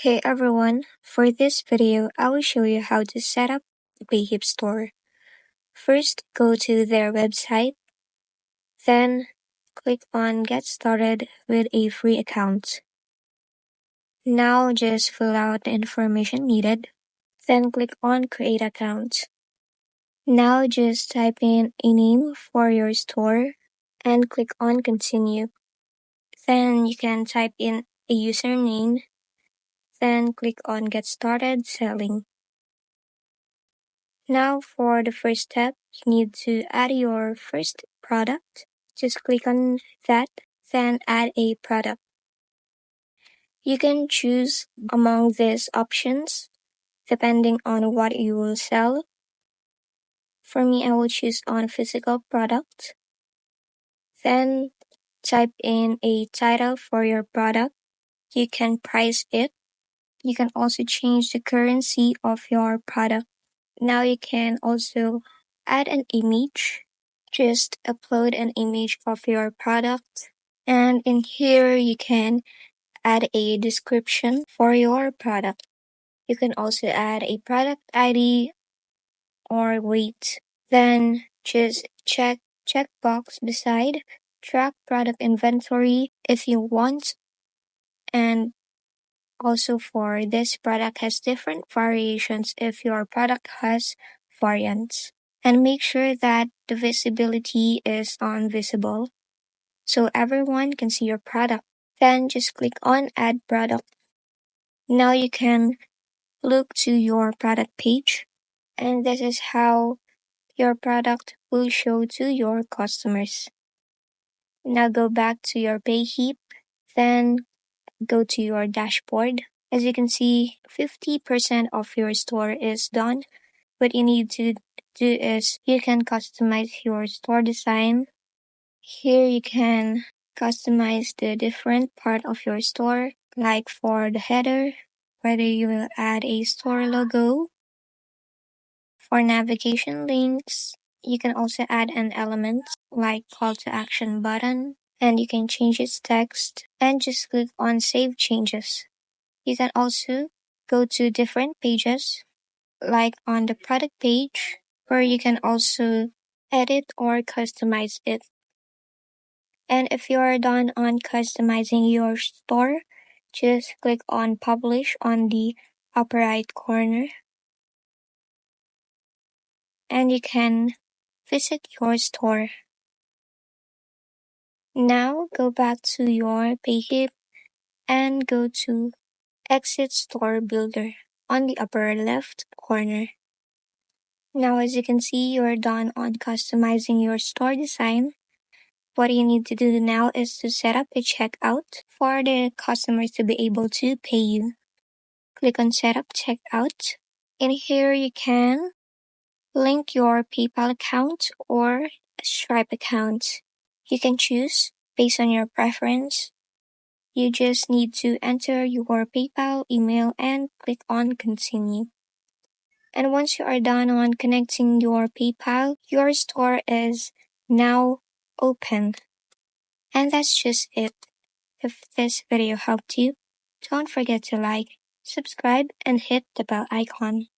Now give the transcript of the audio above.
Hey everyone, for this video, I will show you how to set up the Payhip store. First, go to their website, then click on Get Started with a free account. Now just fill out the information needed, then click on Create Account. Now just type in a name for your store and click on Continue. Then you can type in a username, then click on Get Started Selling. Now for the first step, you need to add your first product. Just click on that, then add a product. You can choose among these options depending on what you will sell. For me, I will choose on physical product. Then type in a title for your product. You can price it. You can also change the currency of your product. Now you can also add an image. Just upload an image of your product. And in here, you can add a description for your product. You can also add a product ID or weight. Then just check checkbox beside track product inventory if you want. And also for this product has different variations if your product has variants. And make sure that the visibility is on visible so everyone can see your product. Then just click on Add Product. Now you can look to your product page, and this is how your product will show to your customers. Now go back to your Payhip, then go to your dashboard. As you can see, 50% of your store is done. What you need to do is you can customize your store design. Here you can customize the different part of your store, like for the header, whether you will add a store logo. For navigation links, you can also add an element like call to action button, and you can change its text and just click on Save Changes. You can also go to different pages, like on the product page, where you can also edit or customize it. And if you are done on customizing your store, just click on Publish on the upper right corner. And you can visit your store. Now go back to your Payhip and go to Exit Store Builder on the upper left corner. Now as you can see, you're done on customizing your store design. What you need to do now is to set up a checkout for the customers to be able to pay you. Click on Setup Checkout. In here, you can link your PayPal account or Stripe account. You can choose based on your preference. You just need to enter your PayPal email and click on Continue. And once you are done on connecting your PayPal, your store is now open. And that's just it. If this video helped you, don't forget to like, subscribe, and hit the bell icon.